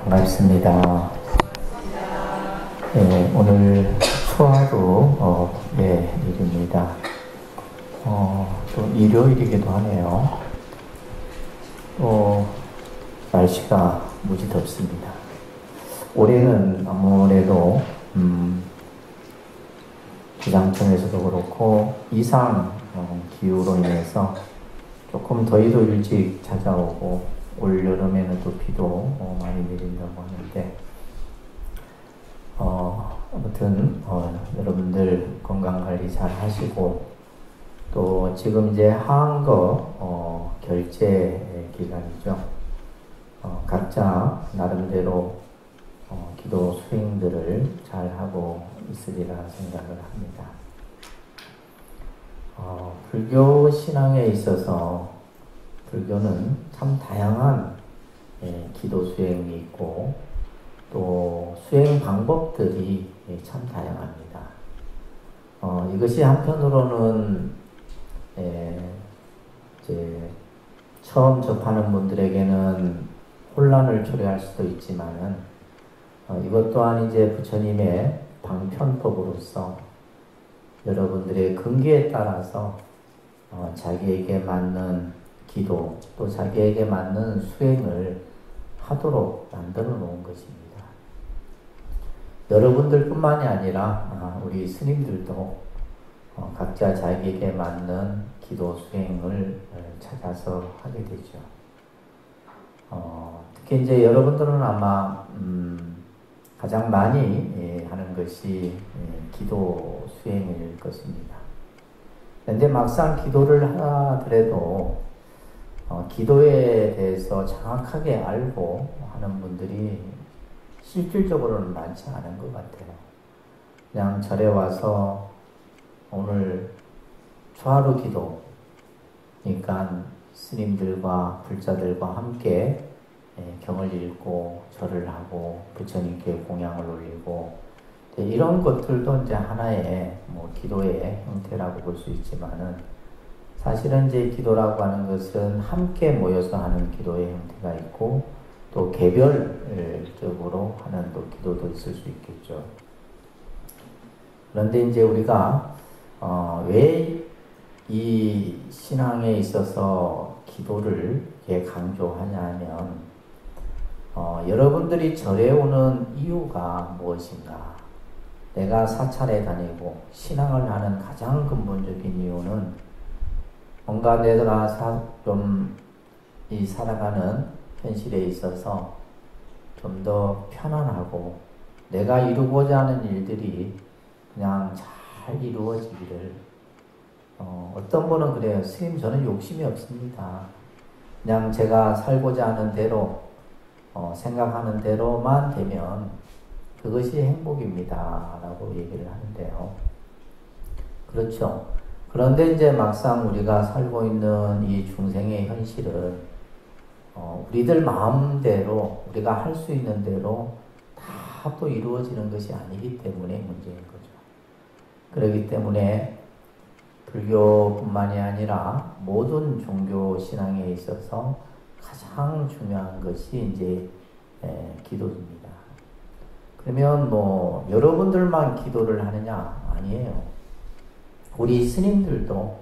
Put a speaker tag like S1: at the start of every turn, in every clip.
S1: 반갑습니다. 오늘 초하루 일입니다. 또 일요일이기도 하네요. 또 날씨가 무지 덥습니다. 올해는 아무래도 기상청에서도 그렇고 이상 기후로 인해서 조금 더위도 일찍 찾아오고 올 여름에는 또 비도 많이 내린다고 하는데 아무튼 여러분들 건강관리 잘 하시고 또 지금 이제 하한거 결제 기간이죠. 각자 나름대로 기도 수행들을 잘 하고 있으리라 생각을 합니다. 불교 신앙에 있어서 불교는 참 다양한 기도 수행이 있고 또 수행 방법들이 참 다양합니다. 이것이 한편으로는 이제 처음 접하는 분들에게는 혼란을 초래할 수도 있지만은 이것 또한 이제 부처님의 방편법으로서 여러분들의 근기에 따라서 자기에게 맞는 기도 또 자기에게 맞는 수행을 하도록 만들어 놓은 것입니다. 여러분들뿐만이 아니라 우리 스님들도 각자 자기에게 맞는 기도 수행을 찾아서 하게 되죠. 특히 이제 여러분들은 아마 가장 많이 하는 것이 기도 수행일 것입니다. 그런데 막상 기도를 하더라도 기도에 대해서 정확하게 알고 하는 분들이 실질적으로는 많지 않은 것 같아요. 그냥 절에 와서 오늘 초하루 기도, 그러니까 스님들과 불자들과 함께 경을 읽고 절을 하고 부처님께 공양을 올리고 이런 것들도 이제 하나의 기도의 형태라고 볼 수 있지만은 사실은 이제 기도라고 하는 것은 함께 모여서 하는 기도의 형태가 있고 또 개별적으로 하는 또 기도도 있을 수 있겠죠. 그런데 이제 우리가 왜 이 신앙에 있어서 기도를 이렇게 강조하냐 하면 여러분들이 절에 오는 이유가 무엇인가? 내가 사찰에 다니고 신앙을 하는 가장 근본적인 이유는 뭔가 내가 좀 이 살아가는 현실에 있어서 좀 더 편안하고 내가 이루고자 하는 일들이 그냥 잘 이루어지기를 어떤 분은 그래요. 스님 저는 욕심이 없습니다. 그냥 제가 살고자 하는 대로 생각하는 대로만 되면 그것이 행복입니다 라고 얘기를 하는데요. 그렇죠. 그런데 이제 막상 우리가 살고 있는 이 중생의 현실은 우리들 마음대로 우리가 할 수 있는 대로 다 또 이루어지는 것이 아니기 때문에 문제인 거죠. 그렇기 때문에 불교뿐만이 아니라 모든 종교 신앙에 있어서 가장 중요한 것이 이제 기도입니다. 그러면 여러분들만 기도를 하느냐? 아니에요. 우리 스님들도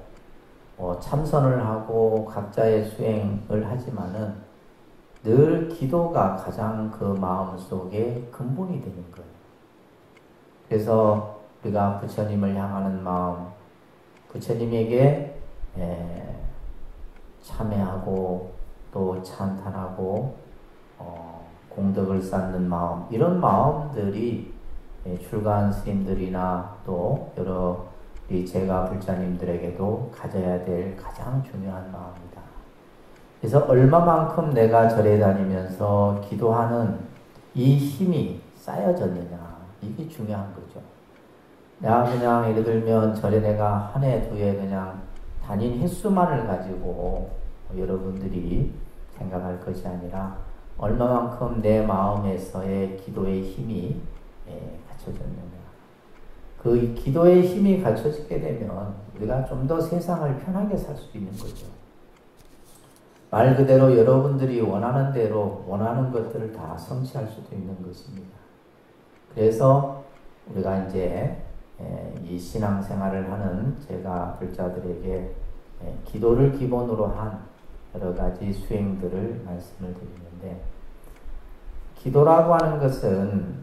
S1: 참선을 하고 각자의 수행을 하지만은 늘 기도가 가장 그 마음 속에 근본이 되는 거예요. 그래서 우리가 부처님을 향하는 마음, 부처님에게 참회하고 또 찬탄하고 공덕을 쌓는 마음, 이런 마음들이 출가한 스님들이나 또 여러 우리 제가 불자님들에게도 가져야 될 가장 중요한 마음이다. 그래서 얼마만큼 내가 절에 다니면서 기도하는 이 힘이 쌓여졌느냐, 이게 중요한 거죠. 내가 그냥 예를 들면 절에 내가 한 해, 두 해 그냥 다닌 횟수만을 가지고 여러분들이 생각할 것이 아니라 얼마만큼 내 마음에서의 기도의 힘이 갖춰졌느냐. 그 기도의 힘이 갖춰지게 되면 우리가 좀 더 세상을 편하게 살 수 있는 거죠. 말 그대로 여러분들이 원하는 대로 원하는 것들을 다 성취할 수도 있는 것입니다. 그래서 우리가 이제 이 신앙생활을 하는 제가 불자들에게 기도를 기본으로 한 여러 가지 수행들을 말씀을 드리는데, 기도라고 하는 것은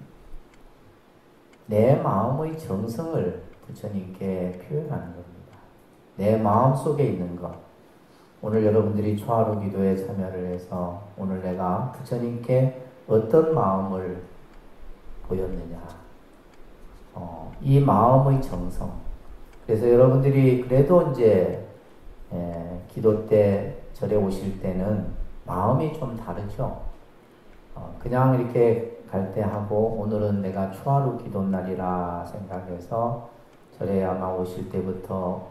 S1: 내 마음의 정성을 부처님께 표현하는 겁니다. 내 마음 속에 있는 것. 오늘 여러분들이 초하루 기도에 참여를 해서 오늘 내가 부처님께 어떤 마음을 보였느냐. 이 마음의 정성. 그래서 여러분들이 그래도 이제 기도 때 절에 오실 때는 마음이 좀 다르죠. 그냥 이렇게 갈 때 하고 오늘은 내가 초하루 기도 날이라 생각해서 절에 아마 오실 때부터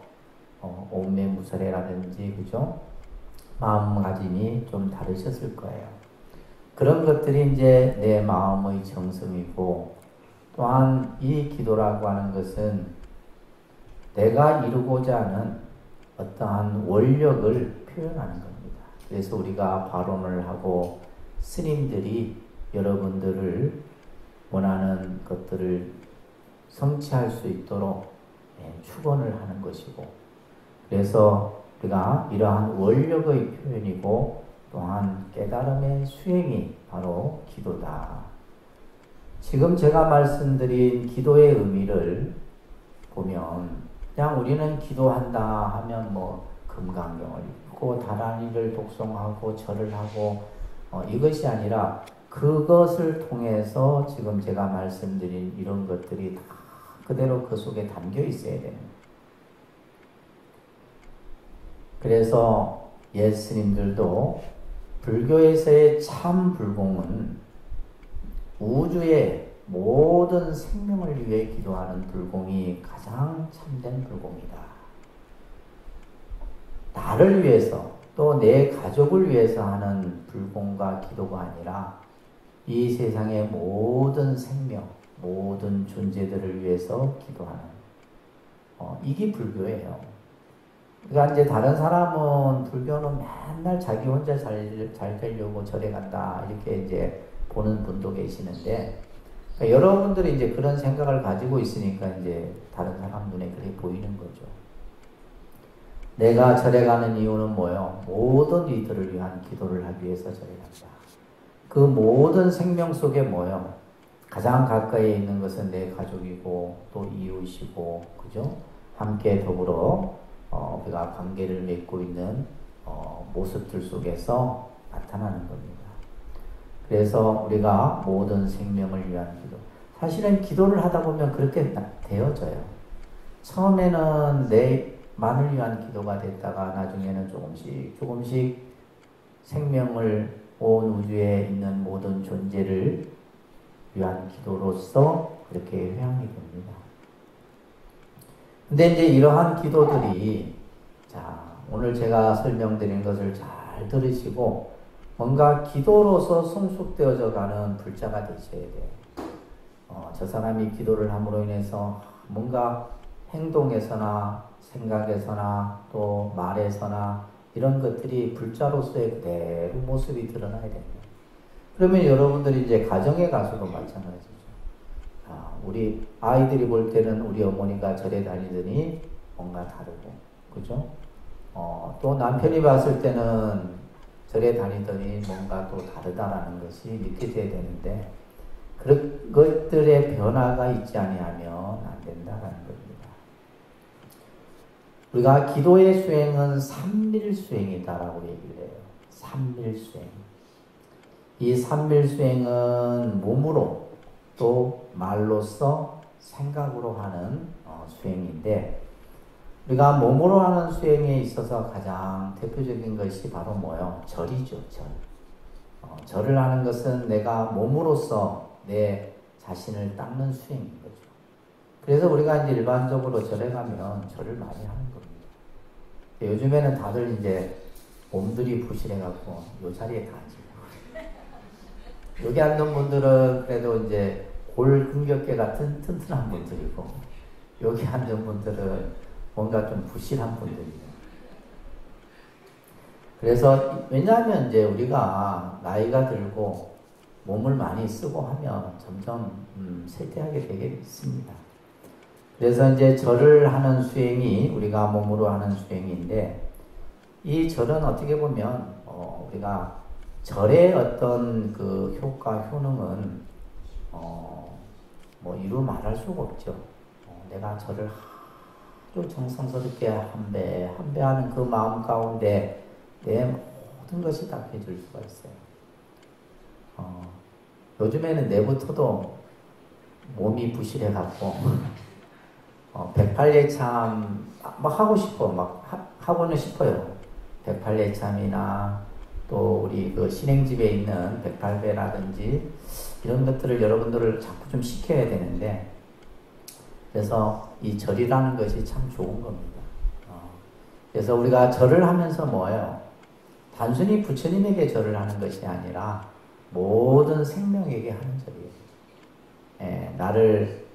S1: 옴매무설해라든지 그죠? 마음가짐이 좀 다르셨을 거예요. 그런 것들이 이제 내 마음의 정성이고, 또한 이 기도라고 하는 것은 내가 이루고자 하는 어떠한 원력을 표현하는 겁니다. 그래서 우리가 발언을 하고 스님들이 여러분들을 원하는 것들을 성취할 수 있도록 축원을 하는 것이고, 그래서 우리가 이러한 원력의 표현이고 또한 깨달음의 수행이 바로 기도다. 지금 제가 말씀드린 기도의 의미를 보면 그냥 우리는 기도한다 하면 뭐 금강경을 읽고 다란이를 독송하고 절을 하고 이것이 아니라 그것을 통해서 지금 제가 말씀드린 이런 것들이 다 그대로 그 속에 담겨 있어야 되는 거예요. 그래서 예스님들도 불교에서의 참 불공은 우주의 모든 생명을 위해 기도하는 불공이 가장 참된 불공이다. 나를 위해서 또 내 가족을 위해서 하는 불공과 기도가 아니라 이 세상의 모든 생명, 모든 존재들을 위해서 기도하는 이게 불교예요. 그러니까 이제 다른 사람은 불교는 맨날 자기 혼자 잘 되려고 절에 간다 이렇게 이제 보는 분도 계시는데, 그러니까 여러분들이 이제 그런 생각을 가지고 있으니까 이제 다른 사람 눈에 그렇게 보이는 거죠. 내가 절에 가는 이유는 뭐예요? 모든 이들을 위한 기도를 하기 위해서 절에 간다. 그 모든 생명 속에 뭐예요? 가장 가까이에 있는 것은 내 가족이고 또 이웃이고 그죠? 함께 더불어 우리가 관계를 맺고 있는 모습들 속에서 나타나는 겁니다. 그래서 우리가 모든 생명을 위한 기도. 사실은 기도를 하다 보면 그렇게 되어져요. 처음에는 내만을 위한 기도가 됐다가 나중에는 조금씩 생명을 온 우주에 있는 모든 존재를 위한 기도로서 그렇게 회양이 됩니다. 근데 이제 이러한 기도들이, 자, 오늘 제가 설명드린 것을 잘 들으시고 뭔가 기도로서 성숙되어져 가는 불자가 되셔야 돼요. 저 사람이 기도를 함으로 인해서 뭔가 행동에서나 생각에서나 또 말에서나 이런 것들이 불자로서의 그대로 모습이 드러나야 됩니다. 그러면 여러분들이 이제 가정에 가서도 마찬가지죠. 우리 아이들이 볼 때는 우리 어머니가 절에 다니더니 뭔가 다르고, 그죠? 또 남편이 봤을 때는 절에 다니더니 뭔가 또 다르다라는 것이 느껴져야 되는데, 그런 것들의 변화가 있지 아니하면 안 된다라는 겁니다. 우리가 기도의 수행은 삼밀수행이다라고 얘기를 해요. 삼밀수행. 이 삼밀수행은 몸으로 또 말로써 생각으로 하는 수행인데, 우리가 몸으로 하는 수행에 있어서 가장 대표적인 것이 바로 뭐예요? 절이죠. 절. 절을 하는 것은 내가 몸으로써 내 자신을 닦는 수행인 거죠. 그래서 우리가 이제 일반적으로 절에 가면 절을 많이 하는 겁니다. 요즘에는 다들 이제 몸들이 부실해갖고 요 자리에 다 앉아요. 여기 앉는 분들은 그래도 이제 골 근격계 같은 튼튼한 분들이고, 여기 앉는 분들은 뭔가 좀 부실한 분들이에요. 그래서 왜냐하면 이제 우리가 나이가 들고 몸을 많이 쓰고 하면 점점 쇠퇴하게 되겠습니다. 그래서 이제 절을 하는 수행이 우리가 몸으로 하는 수행인데, 이 절은 어떻게 보면 우리가 절의 어떤 그 효과 효능은 뭐 이루 말할 수가 없죠. 내가 절을 아주 정성스럽게 한배하는 그 마음 가운데 내 모든 것이 답해줄 수가 있어요. 요즘에는 내부터도 몸이 부실해갖고 108예참 막 하고 싶어, 막 하고는 싶어요. 108예참이나 또 우리 그 신행집에 있는 108배라든지 이런 것들을 여러분들을 자꾸 좀 시켜야 되는데, 그래서 이 절이라는 것이 참 좋은 겁니다. 그래서 우리가 절을 하면서 뭐예요? 단순히 부처님에게 절을 하는 것이 아니라 모든 생명에게 하는 절이에요. 나를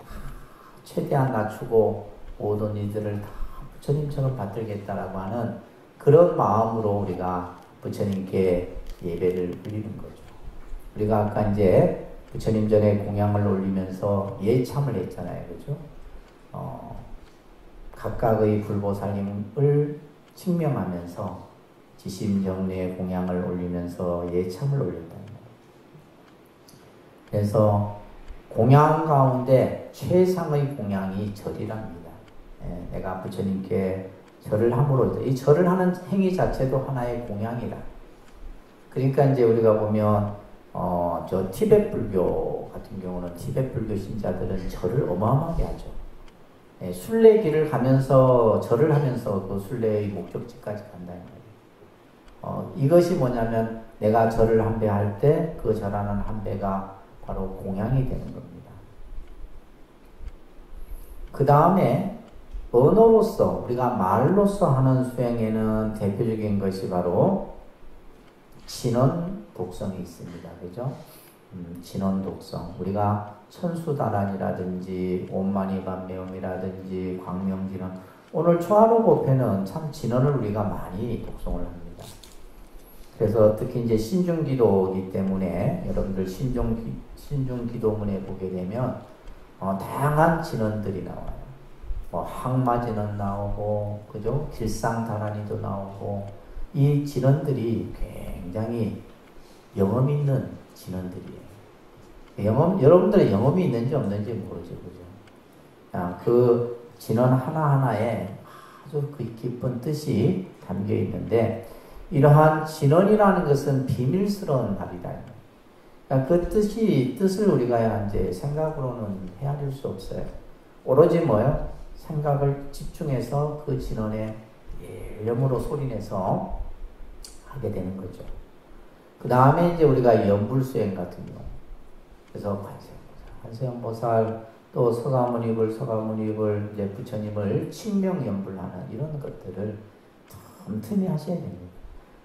S1: 최대한 낮추고 모든 이들을 다 부처님처럼 받들겠다라고 하는 그런 마음으로 우리가 부처님께 예배를 드리는 거죠. 우리가 아까 이제 부처님 전에 공양을 올리면서 예참을 했잖아요. 그죠? 각각의 불보살님을 칭명하면서 지심정리의 공양을 올리면서 예참을 올렸다는 거예요. 그래서 공양 가운데 최상의 공양이 절이랍니다. 내가 부처님께 절을 함으로, 이 절을 하는 행위 자체도 하나의 공양이다. 그러니까 이제 우리가 보면 저 티베트 불교 같은 경우는 티베트 불교 신자들은 절을 어마어마하게 하죠. 순례길을 가면서 절을 하면서 그 순례의 목적지까지 간다는 거예요. 이것이 뭐냐면 내가 절을 한 배 할 때 그 절하는 한 배가 바로 공양이 되는 겁니다. 그 다음에 언어로서, 우리가 말로서 하는 수행에는 대표적인 것이 바로 진언 독성이 있습니다. 그죠? 진언 독성. 우리가 천수다란이라든지 온만이반매음이라든지 광명진언, 오늘 초하루법회는 참 진언을 우리가 많이 독성을 합니다. 그래서 특히 이제 신중기도이기 때문에 여러분들 신중기도문에 보게 되면 다양한 진언들이 나와요. 항마진언 나오고, 그죠? 길상다란이도 나오고, 이 진언들이 굉장히 영험 있는 진언들이에요. 여러분들의 영험이 있는지 없는지 모르죠, 그죠? 그 진언 하나하나에 아주 그 깊은 뜻이 담겨 있는데, 이러한 진언이라는 것은 비밀스러운 말이다. 그러니까 그 뜻을 우리가 이제 생각으로는 헤아릴 수 없어요. 오로지 뭐요? 생각을 집중해서 그 진언에 예념으로 소리내서 하게 되는 거죠. 그 다음에 이제 우리가 연불수행 같은 경우, 그래서 관세음보살, 또 서가모니불 이제 부처님을 칭명연불하는 이런 것들을 틈틈이 하셔야 됩니다.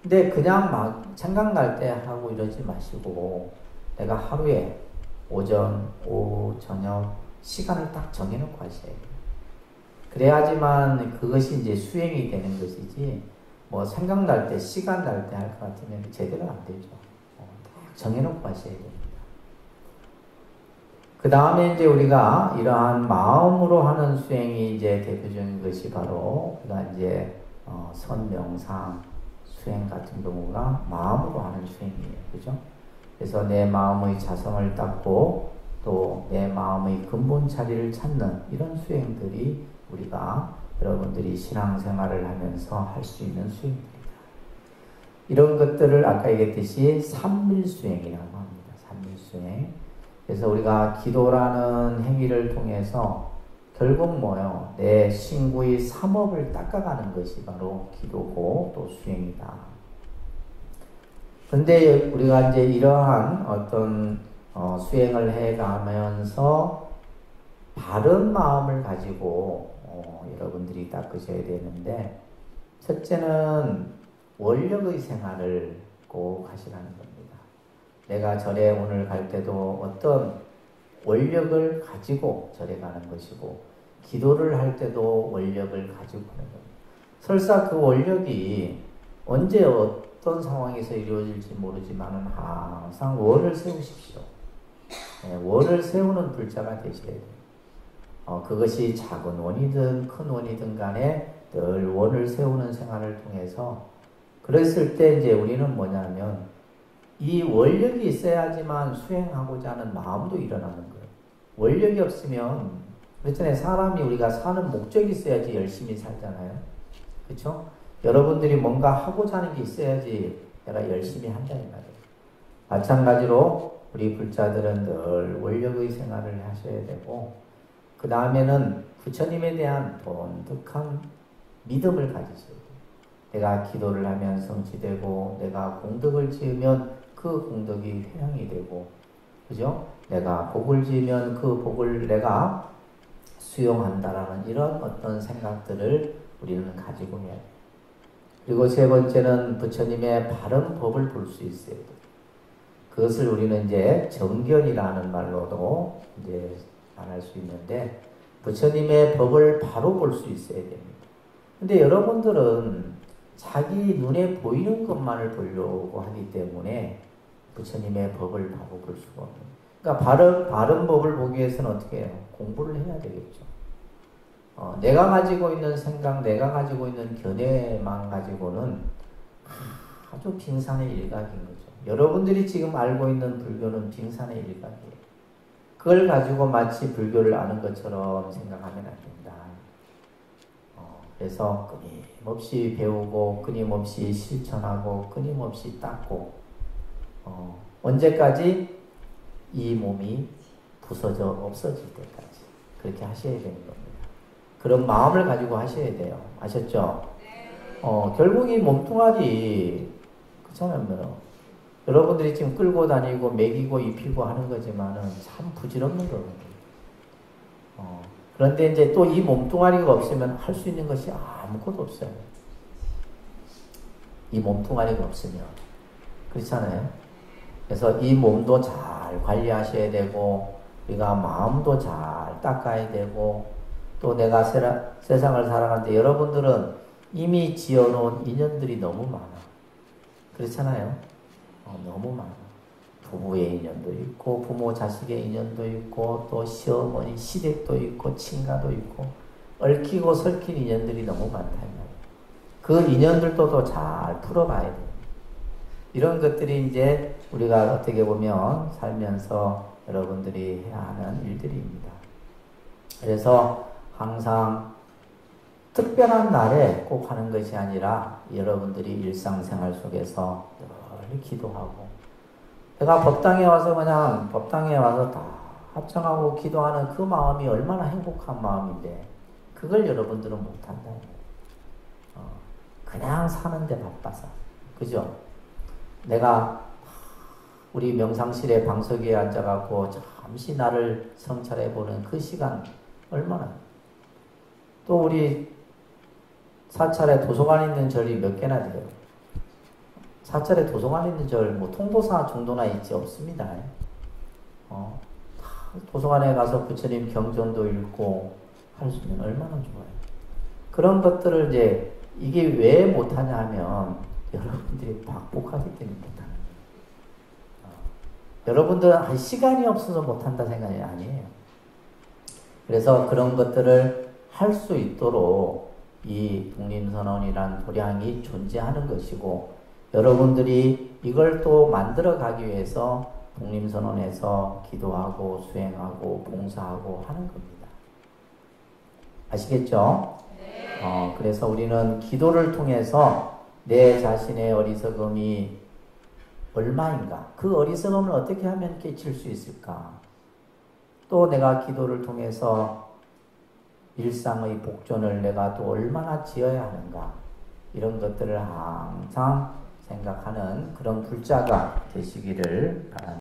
S1: 근데 그냥 막 생각날 때 하고 이러지 마시고, 내가 하루에 오전, 오후, 저녁 시간을 딱 정해놓고 하셔야 돼요. 그래야지만 그것이 이제 수행이 되는 것이지, 뭐 생각날 때, 시간 날 때 할 것 같으면 제대로 안 되죠. 딱 정해놓고 하셔야 됩니다. 그 다음에 이제 우리가 이러한 마음으로 하는 수행이 이제 대표적인 것이 바로 우리가 이제 선명상 수행 같은 경우가 마음으로 하는 수행이에요. 그죠? 그래서 내 마음의 자성을 닦고 또 내 마음의 근본 자리를 찾는 이런 수행들이 우리가 여러분들이 신앙생활을 하면서 할 수 있는 수행들이다. 이런 것들을 아까 얘기했듯이 삼밀수행이라고 합니다. 삼밀수행. 그래서 우리가 기도라는 행위를 통해서 결국 뭐요? 내 신구의 삼업을 닦아가는 것이 바로 기도고 또 수행이다. 그런데 우리가 이제 이러한 어떤 수행을 해가면서 바른 마음을 가지고 여러분들이 닦으셔야 되는데, 첫째는 원력의 생활을 꼭 하시라는 겁니다. 내가 절에 오늘 갈 때도 어떤 원력을 가지고 절에 가는 것이고, 기도를 할 때도 원력을 가지고 하는 겁니다. 설사 그 원력이 언제 어떤 상황에서 이루어질지 모르지만 항상 원을 세우십시오. 원을 세우는 불자가 되셔야 돼요. 그것이 작은 원이든 큰 원이든 간에 늘 원을 세우는 생활을 통해서 그랬을 때 이제 우리는 뭐냐면 이 원력이 있어야지만 수행하고자 하는 마음도 일어나는 거예요. 원력이 없으면 그렇잖아요. 사람이 우리가 사는 목적이 있어야지 열심히 살잖아요. 그렇죠? 여러분들이 뭔가 하고자 하는 게 있어야지 내가 열심히 한다 이 말이에요. 마찬가지로 우리 불자들은 늘 원력의 생활을 하셔야 되고 그 다음에는 부처님에 대한 본득한 믿음을 가지셔야 돼요. 내가 기도를 하면 성취되고 내가 공덕을 지으면 그 공덕이 회양이 되고 그죠? 내가 복을 지으면 그 복을 내가 수용한다라는 이런 어떤 생각들을 우리는 가지고 해야 돼요. 그리고 세 번째는 부처님의 바른 법을 볼 수 있어야 돼요. 그것을 우리는 이제 정견이라는 말로도 이제 말할 수 있는데 부처님의 법을 바로 볼 수 있어야 됩니다. 근데 여러분들은 자기 눈에 보이는 것만을 보려고 하기 때문에 부처님의 법을 바로 볼 수가 없는 거예요. 그러니까 바른 법을 보기 위해서는 어떻게 해요? 공부를 해야 되겠죠. 내가 가지고 있는 생각, 내가 가지고 있는 견해만 가지고는 아주 빙산의 일각인 거죠. 여러분들이 지금 알고 있는 불교는 빙산의 일각이에요. 그걸 가지고 마치 불교를 아는 것처럼 생각하면 안 된다. 그래서 끊임없이 배우고 끊임없이 실천하고 끊임없이 닦고 언제까지? 이 몸이 부서져 없어질 때까지 그렇게 하셔야 되는 겁니다. 그런 마음을 가지고 하셔야 돼요. 아셨죠? 결국 이 몸뚱아리 그렇잖아요. 여러분들이 지금 끌고 다니고 먹이고 입히고 하는 거지만은 참 부질없는 거거든요. 그런데 이제 또 이 몸뚱아리가 없으면 할 수 있는 것이 아무것도 없어요. 이 몸뚱아리가 없으면 그렇잖아요. 그래서 이 몸도 잘 관리하셔야 되고 우리가 마음도 잘 닦아야 되고 또 내가 세상을 살아가는데 여러분들은 이미 지어놓은 인연들이 너무 많아. 그렇잖아요. 너무 많아. 부부의 인연도 있고 부모 자식의 인연도 있고 또 시어머니 시댁도 있고 친가도 있고 얽히고 설킨 인연들이 너무 많다. 그 인연들도 잘 풀어가야 돼. 이런 것들이 이제 우리가 어떻게 보면 살면서 여러분들이 해야 하는 일들입니다. 그래서 항상 특별한 날에 꼭 하는 것이 아니라 여러분들이 일상생활 속에서 늘 기도하고 내가 법당에 와서 그냥 법당에 와서 다 합창하고 기도하는 그 마음이 얼마나 행복한 마음인데 그걸 여러분들은 못한다. 그냥 사는데 바빠서 그죠? 내가 우리 명상실에 방석에 앉아갖고 잠시 나를 성찰해보는 그 시간 얼마나 또 우리 사찰에 도서관 있는 절이 몇 개나 돼요? 사찰에 도서관 있는 절 뭐 통도사 정도나 있지 없습니다. 도서관에 가서 부처님 경전도 읽고 할 수 있는 얼마나 좋아요. 그런 것들을 이제 이게 왜 못하냐 하면 여러분들이 박복하기 때문에 못하는 거예요. 여러분들은 시간이 없어서 못한다 생각이 아니에요. 그래서 그런 것들을 할 수 있도록 이 독림선언이란 도량이 존재하는 것이고 여러분들이 이걸 또 만들어 가기 위해서 독림선언에서 기도하고 수행하고 봉사하고 하는 겁니다. 아시겠죠? 네. 그래서 우리는 기도를 통해서 내 자신의 어리석음이 얼마인가? 그 어리석음을 어떻게 하면 깨칠 수 있을까? 또 내가 기도를 통해서 일상의 복전을 내가 또 얼마나 지어야 하는가? 이런 것들을 항상 생각하는 그런 불자가 되시기를 바랍니다.